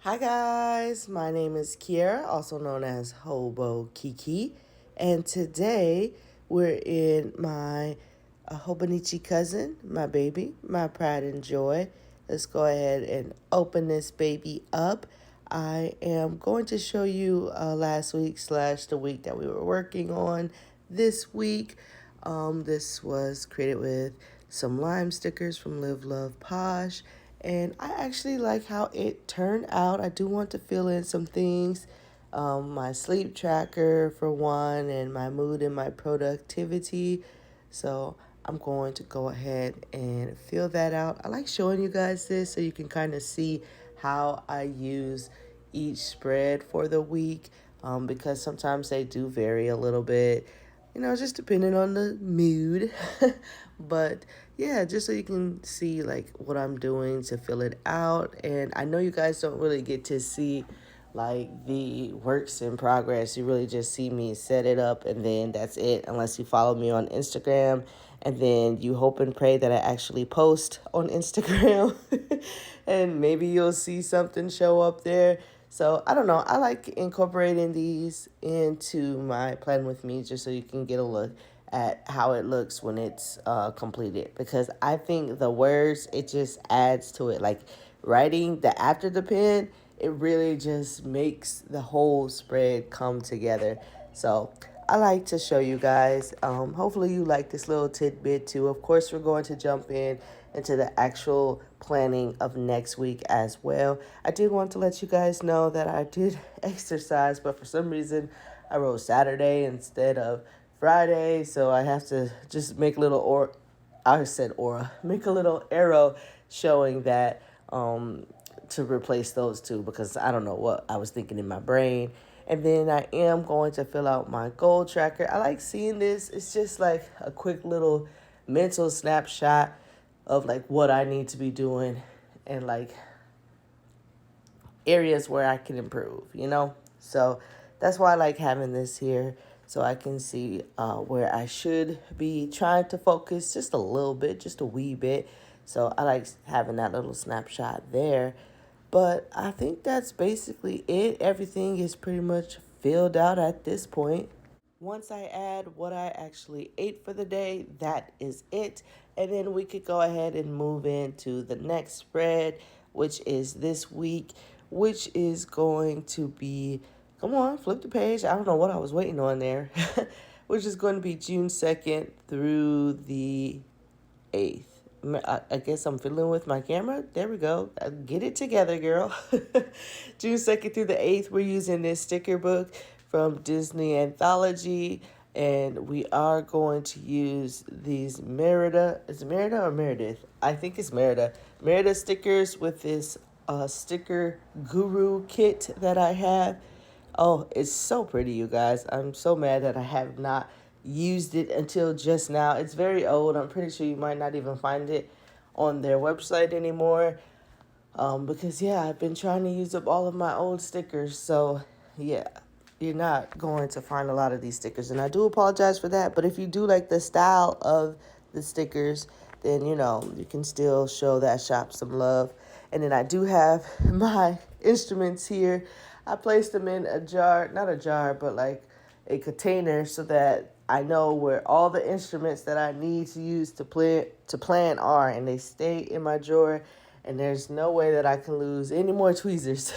Hi guys, my name is Kiera, also known as Hobo Kiki, and today we're in my Hobonichi cousin, my baby, my pride and joy. Let's go ahead and open this baby up. I am going to show you last week slash the week that we were working on this week. This was created with some lime stickers from Live Love Posh, and I actually like how it turned out. I do want to fill in some things. My sleep tracker for one, and my mood and my productivity. So I'm going to go ahead and fill that out. I like showing you guys this so you can kind of see how I use each spread for the week, because sometimes they do vary a little bit, just depending on the mood. But yeah, just so you can see like what I'm doing to fill it out. And I know you guys don't really get to see like the works in progress. You really just see me set it up and then that's it, unless you follow me on Instagram, and then you hope and pray that I actually post on Instagram. And maybe you'll see something show up there. So I don't know. I like incorporating these into my plan with me just so you can get a look at how it looks when it's completed, because I think the words, it just adds to it. Like writing the after the pen, it really just makes the whole spread come together. So I like to show you guys. Hopefully you like this little tidbit too. Of course, we're going to jump into the actual planning of next week as well. I did want to let you guys know that I did exercise, but for some reason I wrote Saturday instead of Friday, so I have to just make a little make a little arrow showing that to replace those two, because I don't know what I was thinking in my brain. And then I am going to fill out my goal tracker. I like seeing this. It's just like a quick little mental snapshot of like what I need to be doing and like areas where I can improve. So that's why I like having this here, so I can see where I should be trying to focus just a little bit, just a wee bit. So I like having that little snapshot there. But I think that's basically it. Everything is pretty much filled out at this point. Once I add what I actually ate for the day, that is it. And then we could go ahead and move into the next spread, which is this week, which is going to be, come on, flip the page. I don't know what I was waiting on there, which is going to be June 2nd through the 8th. I guess I'm fiddling with my camera. There we go. Get it together, girl. June 2nd through the 8th, we're using this sticker book from Disney Anthology. And we are going to use these Merida. Is it Merida or Meredith? I think it's Merida. Merida stickers with this sticker guru kit that I have. Oh, it's so pretty, you guys. I'm so mad that I have not used it until just now. It's very old. I'm pretty sure you might not even find it on their website anymore. Because, yeah, I've been trying to use up all of my old stickers. So, yeah, you're not going to find a lot of these stickers. And I do apologize for that. But if you do like the style of the stickers, then, you can still show that shop some love. And then I do have my instruments here. I placed them in a jar, not a jar, but like a container, so that I know where all the instruments that I need to use to plan are, and they stay in my drawer. And there's no way that I can lose any more tweezers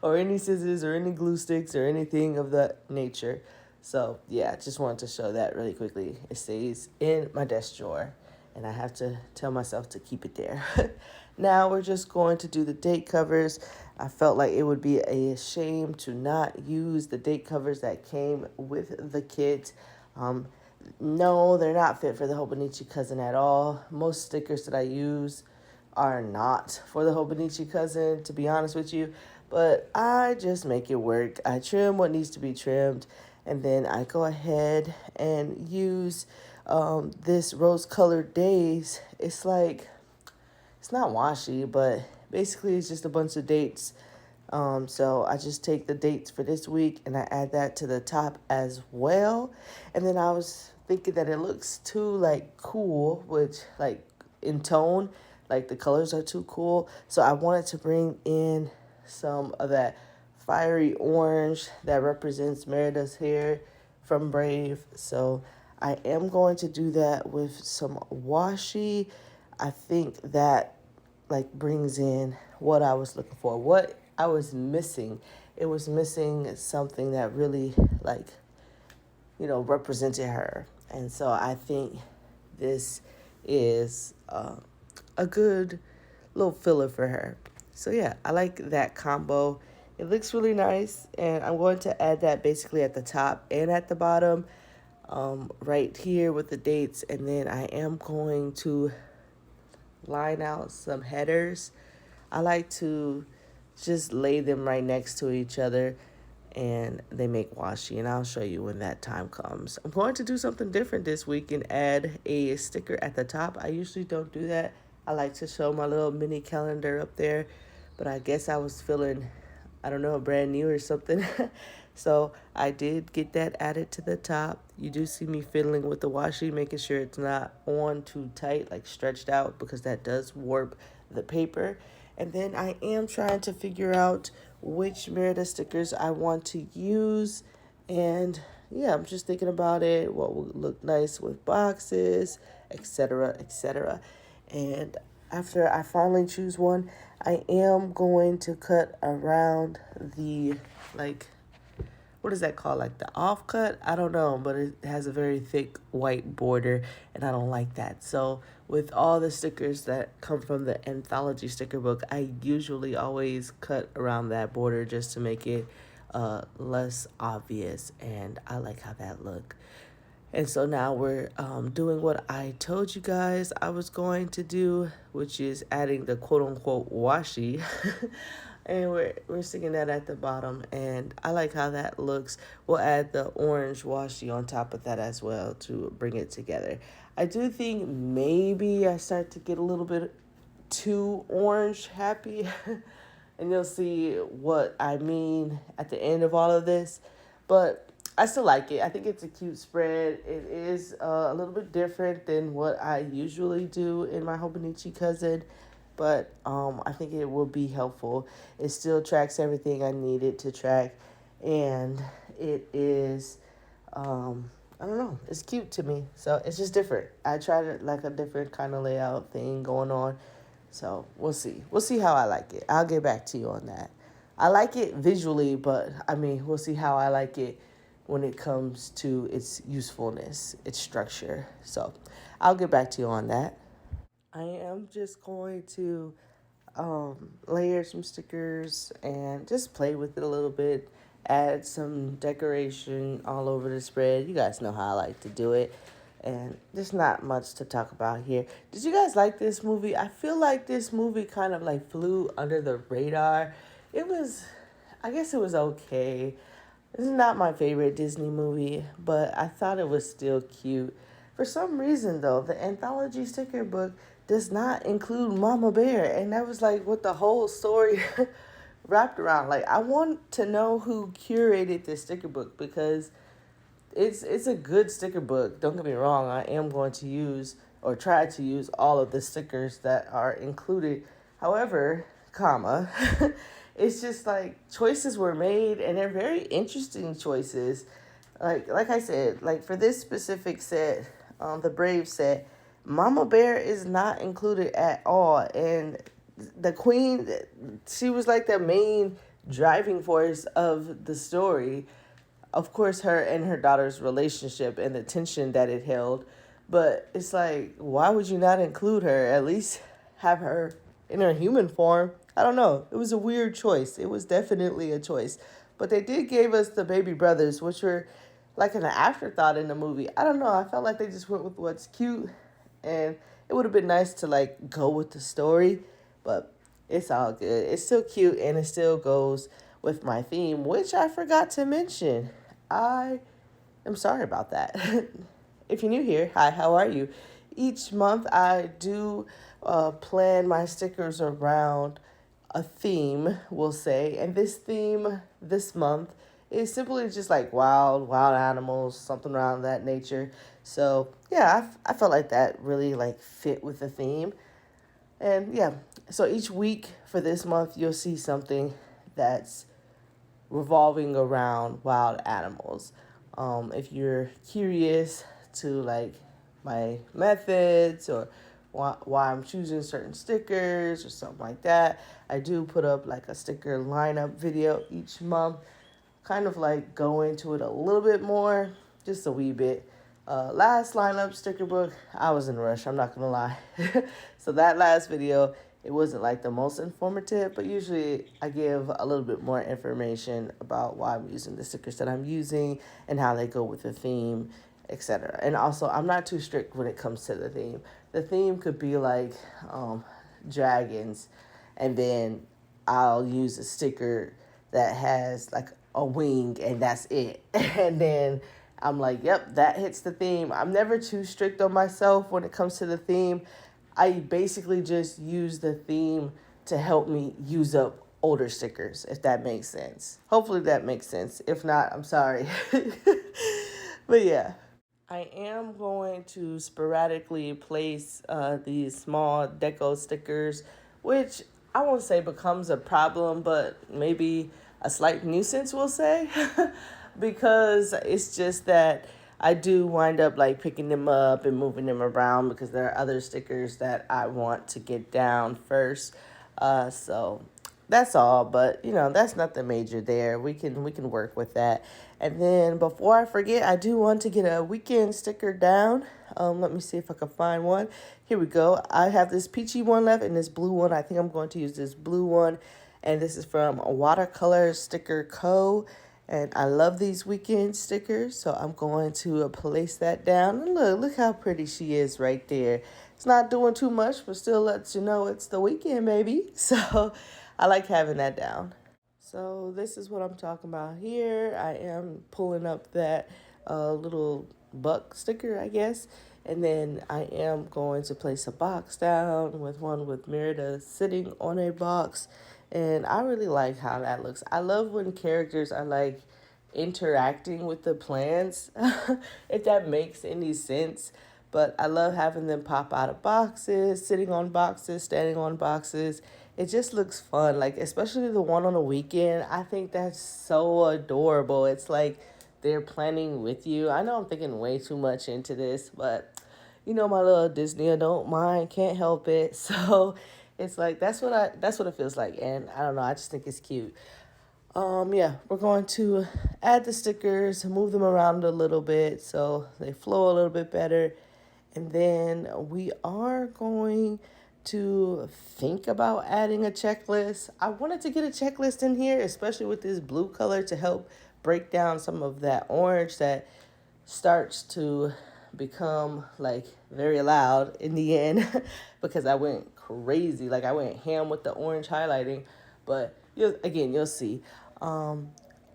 or any scissors or any glue sticks or anything of that nature. So yeah, just wanted to show that really quickly. It stays in my desk drawer, and I have to tell myself to keep it there. Now we're just going to do the date covers. I felt like it would be a shame to not use the date covers that came with the kit. No, they're not fit for the Hobonichi cousin at all. Most stickers that I use are not for the Hobonichi cousin, to be honest with you. But I just make it work. I trim what needs to be trimmed, and then I go ahead and use this rose-colored days. It's not washi, but basically it's just a bunch of dates. So I just take the dates for this week and I add that to the top as well. And then I was thinking that it looks too like cool, which like in tone, like the colors are too cool. So I wanted to bring in some of that fiery orange that represents Merida's hair from Brave. So I am going to do that with some washi. I think that like brings in what I was looking for, what I was missing. It was missing something that really like, represented her. And so I think this is a good little filler for her. So yeah, I like that combo. It looks really nice, and I'm going to add that basically at the top and at the bottom, right here with the dates. And then I am going to line out some headers. I like to just lay them right next to each other, and they make washi, and I'll show you when that time comes. I'm going to do something different this week and add a sticker at the top. I usually don't do that. I like to show my little mini calendar up there, but I guess I was feeling, I don't know, brand new or something. So I did get that added to the top. You do see me fiddling with the washi, making sure it's not on too tight, like stretched out, because that does warp the paper. And then I am trying to figure out which Merida stickers I want to use. And yeah, I'm just thinking about it, what would look nice with boxes, etc., etc. And after I finally choose one, I am going to cut around the, like, what is that called? Like the offcut? I don't know, but it has a very thick white border, and I don't like that. So with all the stickers that come from the anthology sticker book, I usually always cut around that border just to make it less obvious, and I like how that look. And so now we're doing what I told you guys I was going to do, which is adding the quote-unquote washi. And we're sticking that at the bottom, and I like how that looks. We'll add the orange washi on top of that as well to bring it together. I do think maybe I start to get a little bit too orange happy, and you'll see what I mean at the end of all of this. But I still like it. I think it's a cute spread. It is a little bit different than what I usually do in my Hobonichi cousin, but I think it will be helpful. It still tracks everything I need it to track, and it is, I don't know, it's cute to me. So it's just different. I tried like a different kind of layout thing going on. So we'll see. We'll see how I like it. I'll get back to you on that. I like it visually, but I mean, we'll see how I like it when it comes to its usefulness, its structure. So I'll get back to you on that. I am just going to layer some stickers and just play with it a little bit, add some decoration all over the spread. You guys know how I like to do it. And there's not much to talk about here. Did you guys like this movie? I feel like this movie kind of like flew under the radar. It was, I guess it was okay. It's not my favorite Disney movie, but I thought it was still cute. For some reason, though, the anthology sticker book does not include Mama Bear, and that was like what the whole story wrapped around. Like, I want to know who curated this sticker book, because it's a good sticker book. Don't get me wrong. I am going to use or try to use all of the stickers that are included. However, comma, it's just like choices were made, and they're very interesting choices. Like I said, like for this specific set, the Brave set, Mama Bear is not included at all, and the Queen, she was like the main driving force of the story. Of course, her and her daughter's relationship and the tension that it held. But it's like, why would you not include her? At least have her in her human form. I don't know. It was a weird choice. It was definitely a choice. But they did give us the baby brothers, which were like an afterthought in the movie. I don't know. I felt like they just went with what's cute. And it would have been nice to like go with the story. But it's all good. It's still cute, and it still goes with my theme, which I forgot to mention. I am sorry about that. If you're new here, hi, how are you? Each month I do plan my stickers around a theme, we'll say. And this theme this month is simply just like wild animals, something around that nature. So yeah, I felt like that really like fit with the theme. And yeah, so each week for this month, you'll see something that's revolving around wild animals. If you're curious to like my methods or why I'm choosing certain stickers or something like that, I do put up like a sticker lineup video each month, kind of like go into it a little bit more, just a wee bit. Last lineup sticker book, I was in a rush, I'm not gonna lie. So that last video, it wasn't like the most informative, but usually I give a little bit more information about why I'm using the stickers that I'm using and how they go with the theme, etc. And also, I'm not too strict when it comes to the theme. The theme could be like dragons, and then I'll use a sticker that has like a wing and that's it. And then I'm like, yep, that hits the theme. I'm never too strict on myself when it comes to the theme. I basically just use the theme to help me use up older stickers, if that makes sense. Hopefully that makes sense. If not, I'm sorry. But yeah, I am going to sporadically place these small deco stickers, which I won't say becomes a problem, but maybe a slight nuisance, we'll say, because it's just that I do wind up like picking them up and moving them around because there are other stickers that I want to get down first. So that's all, but that's nothing major there. We can work with that. And then before I forget, I do want to get a weekend sticker down. Let me see if I can find one. Here we go. I have this peachy one left and this blue one. I think I'm going to use this blue one. And this is from Watercolor Sticker Co. And I love these weekend stickers, so I'm going to place that down. And look how pretty she is right there. It's not doing too much, but still lets you know it's the weekend, maybe. So I like having that down. So this is what I'm talking about here. I am pulling up that little buck sticker, I guess. And then I am going to place a box down with one with Merida sitting on a box. And I really like how that looks. I love when characters are like interacting with the plants, if that makes any sense. But I love having them pop out of boxes, sitting on boxes, standing on boxes. It just looks fun. Like, especially the one on the weekend. I think that's so adorable. It's like they're planning with you. I know I'm thinking way too much into this, but my little Disney, I don't mind, can't help it. So it's like that's what it feels like. And I don't know, I just think it's cute. Yeah, we're going to add the stickers, move them around a little bit so they flow a little bit better. And then we are going to think about adding a checklist. I wanted to get a checklist in here, especially with this blue color, to help break down some of that orange that starts to become like very loud in the end because I went crazy. Like I went ham with the orange highlighting, but you'll see.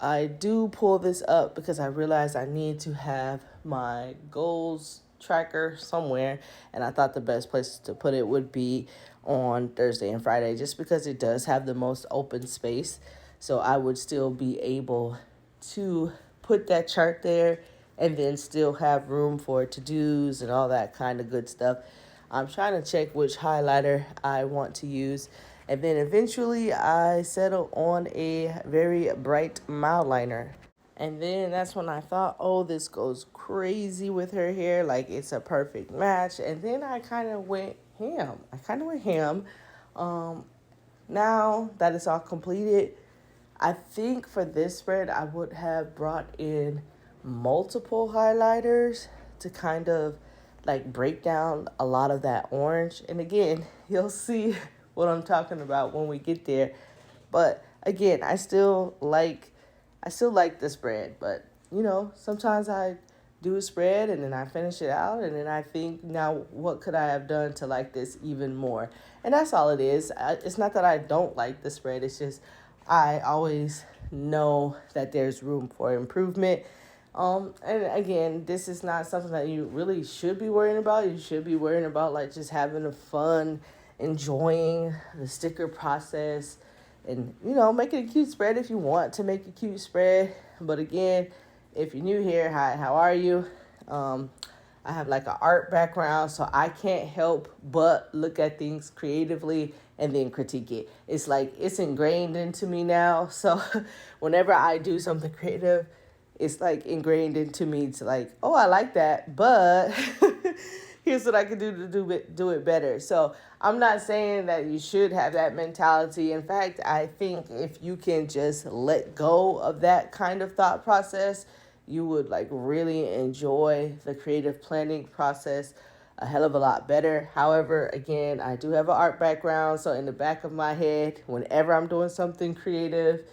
I do pull this up because I realized I need to have my goals tracker somewhere, and I thought the best place to put it would be on Thursday and Friday just because it does have the most open space. So I would still be able to put that chart there and then still have room for to-dos and all that kind of good stuff. I'm trying to check which highlighter I want to use. And then eventually I settled on a very bright mild liner. And then that's when I thought, oh, this goes crazy with her hair. Like, it's a perfect match. And then I kind of went ham. Now that it's all completed, I think for this spread, I would have brought in multiple highlighters to kind of like break down a lot of that orange. And again, you'll see what I'm talking about when we get there. But again, I still like the spread, but sometimes I do a spread and then I finish it out and then I think, now what could I have done to like this even more? And that's all it is. It's not that I don't like the spread. It's just I always know that there's room for improvement. And again, this is not something that you really should be worrying about. You should be worrying about like just having a fun, enjoying the sticker process, and make it a cute spread if you want to make a cute spread. But again, if you're new here, hi, how are you? I have like an art background, so I can't help but look at things creatively and then critique it. It's like it's ingrained into me now. So whenever I do something creative, it's like ingrained into me to like, oh, I like that, but here's what I can do to do it better. So I'm not saying that you should have that mentality. In fact, I think if you can just let go of that kind of thought process, you would like really enjoy the creative planning process a hell of a lot better. However, again, I do have an art background, so in the back of my head, whenever I'm doing something creative,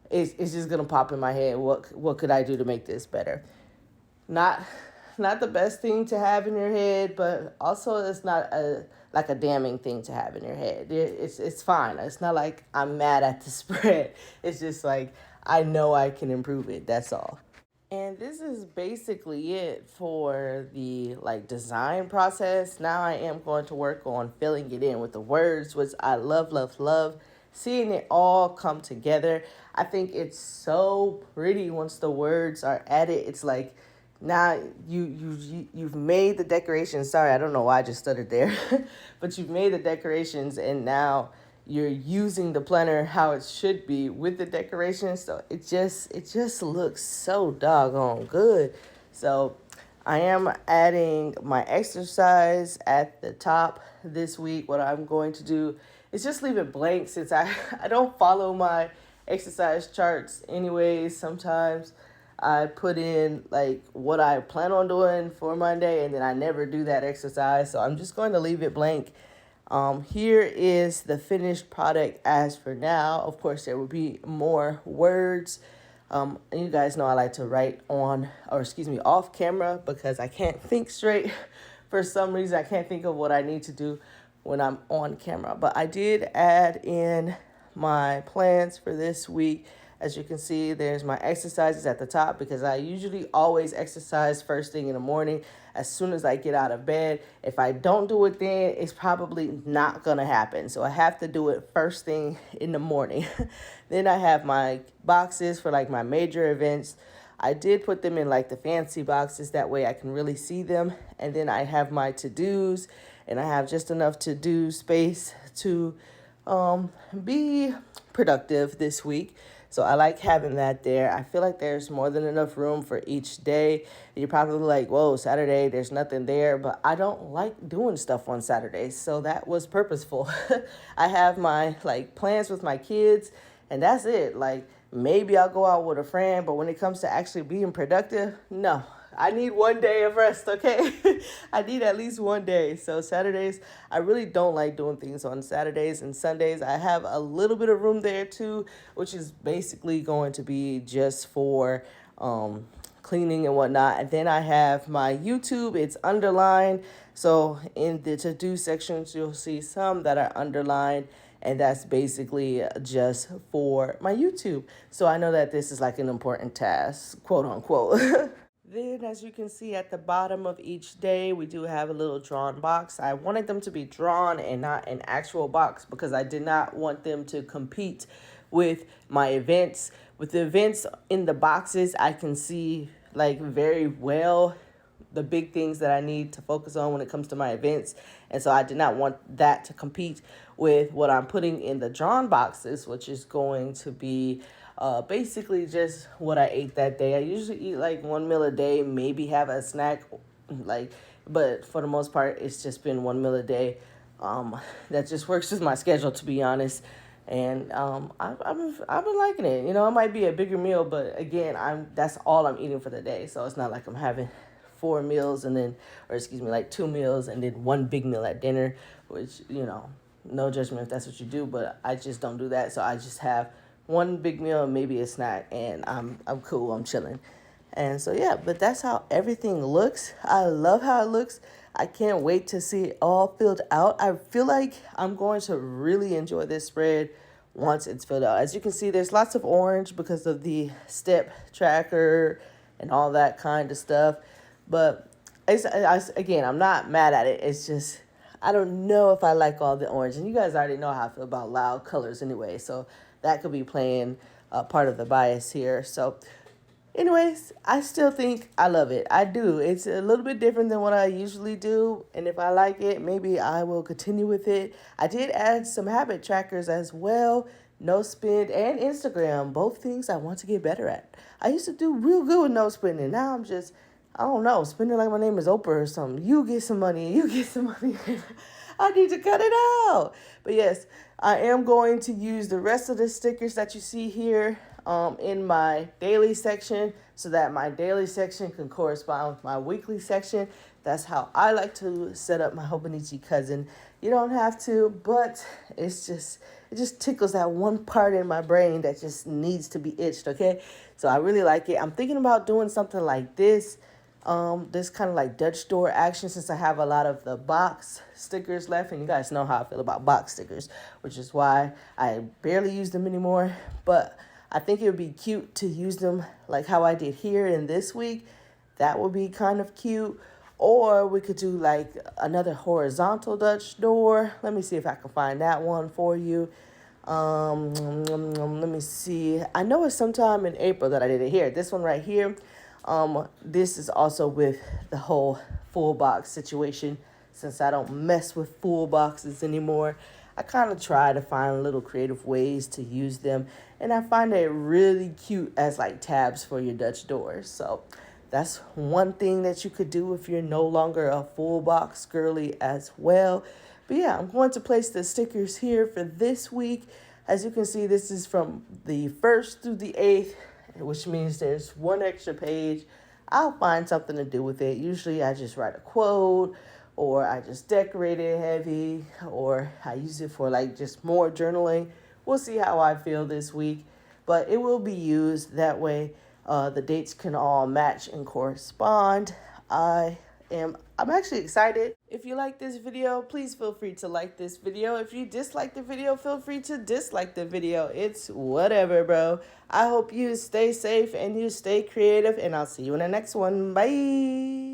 it's just gonna pop in my head. What could I do to make this better? Not not the best thing to have in your head, but also it's not a like a damning thing to have in your head. It's fine. It's not like I'm mad at the spread. It's just like I know I can improve it. That's all. And this is basically it for the like design process. Now I am going to work on filling it in with the words, which I love, love, love. Seeing it all come together. I think it's so pretty once the words are added. It's like now you've made the decorations. Sorry, I don't know why I just stuttered there. But you've made the decorations and now you're using the planner how it should be with the decorations. So it just looks so doggone good. So I am adding my exercise at the top this week. What I'm going to do is just leave it blank since I don't follow my exercise charts anyways. Sometimes I put in like what I plan on doing for Monday and then I never do that exercise. So I'm just going to leave it blank. Here is the finished product as for now. Of course, there will be more words. You guys know I like to write off camera because I can't think straight. For some reason, I can't think of what I need to do when I'm on camera. But I did add in my plans for this week. As you can see, there's my exercises at the top because I usually always exercise first thing in the morning as soon as I get out of bed. If I don't do it then, it's probably not going to happen. So I have to do it first thing in the morning. Then I have my boxes for like my major events. I did put them in like the fancy boxes. That way I can really see them. And then I have my to-dos and I have just enough to-do space to be productive this week. So I like having that there. I feel like there's more than enough room for each day. You're probably like, whoa, Saturday, there's nothing there. But I don't like doing stuff on Saturdays. So that was purposeful. I have my like plans with my kids and that's it. Like maybe I'll go out with a friend. But when it comes to actually being productive, no. I need one day of rest, okay? I need at least one day. So Saturdays, I really don't like doing things on Saturdays and Sundays. I have a little bit of room there too, which is basically going to be just for cleaning and whatnot. And then I have my YouTube. It's underlined. So in the to-do sections, you'll see some that are underlined. And that's basically just for my YouTube. So I know that this is like an important task, quote unquote. Then, as you can see at the bottom of each day, we do have a little drawn box. I wanted them to be drawn and not an actual box because I did not want them to compete with my events. With the events in the boxes, I can see like very well the big things that I need to focus on when it comes to my events. And so I did not want that to compete with what I'm putting in the drawn boxes, which is going to be basically just what I ate that day. I usually eat like one meal a day, maybe have a snack, but for the most part, it's just been one meal a day. That just works with my schedule, to be honest. And I've been liking it. You know, it might be a bigger meal, but again, that's all I'm eating for the day. So it's not like I'm having four meals like 2 meals and then one big meal at dinner, which, no judgment if that's what you do, but I just don't do that. So I just have one big meal and maybe a snack, and I'm cool. I'm chilling. And so, yeah, but that's how everything looks. I love how it looks. I can't wait to see it all filled out. I feel like I'm going to really enjoy this spread once it's filled out. As you can see, there's lots of orange because of the step tracker and all that kind of stuff. But again, I'm not mad at it. It's just, I don't know if I like all the orange. And you guys already know how I feel about loud colors anyway. So that could be playing part of the bias here. So anyways, I still think I love it. I do. It's a little bit different than what I usually do. And if I like it, maybe I will continue with it. I did add some habit trackers as well. No spend and Instagram, both things I want to get better at. I used to do real good with no spending. Now I'm just, I don't know, spending like my name is Oprah or something. You get some money, you get some money. I need to cut it out. But yes, I am going to use the rest of the stickers that you see here in my daily section so that my daily section can correspond with my weekly section. That's how I like to set up my Hobonichi cousin. You don't have to, but it just tickles that one part in my brain that just needs to be itched, okay? So I really like it. I'm thinking about doing something like this. This kind of like Dutch door action, since I have a lot of the box stickers left, and you guys know how I feel about box stickers, which is why I barely use them anymore. But I think it would be cute to use them like how I did here in this week. That would be kind of cute. Or we could do like another horizontal Dutch door. Let me see if I can find that one for you. Let me see. I know it's sometime in April that I did it here. This one right here. This is also with the whole full box situation. Since I don't mess with full boxes anymore, I kind of try to find little creative ways to use them. And I find it really cute as like tabs for your Dutch doors. So that's one thing that you could do if you're no longer a full box girly as well. But yeah, I'm going to place the stickers here for this week. As you can see, this is from the 1st through the 8th, which means there's one extra page. I'll find something to do with it. Usually I just write a quote, or I just decorate it heavy, or I use it for like just more journaling. We'll see how I feel this week, but it will be used that way. The dates can all match and correspond. I'm actually excited. If you like this video, please feel free to like this video. If you dislike the video, feel free to dislike the video. It's whatever, bro. I hope you stay safe and you stay creative, and I'll see you in the next one. Bye.